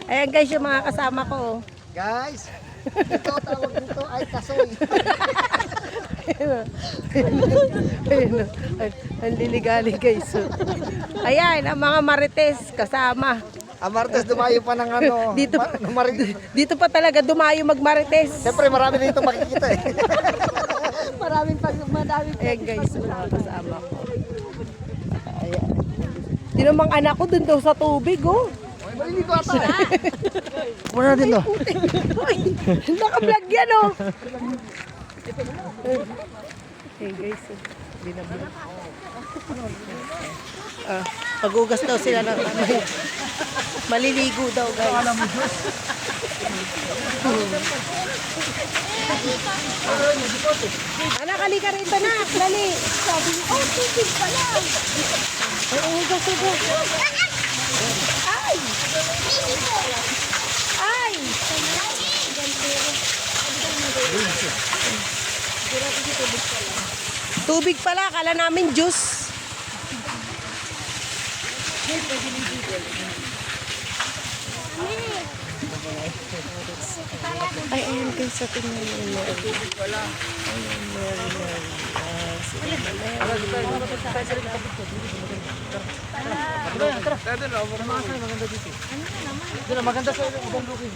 Ayan guys, yung mga kasama ko. Guys, ito tawag dito ay kasoy. Ayun, ang liligali guys. Ayan, ang mga marites kasama. Ang Martes dumayo pa ng ano. Dito, dito pa talaga dumayo magmarites. Siyempre marami dito makikita eh. Maraming madaming Ayan guys, mga kasama ko. Ayan. Dinamang anak ko dun daw sa tubig, oh. Maliligo ata. Muna din no. Ay, naka-vlog yan, oh. Ayan guys, oh. Binablog. Pag-ugas daw sila ng maliligo daw guys. Anak, halika rito na. Dali. Sabi niyo, oh, tubig pala. Ay, ugas. Ay! Ay! Tubig pala, kala namin juice. Ay, ayun guys, sa tingnan mo yun. Tubig pala. Ayun, meron. Maganda sa ibang looking.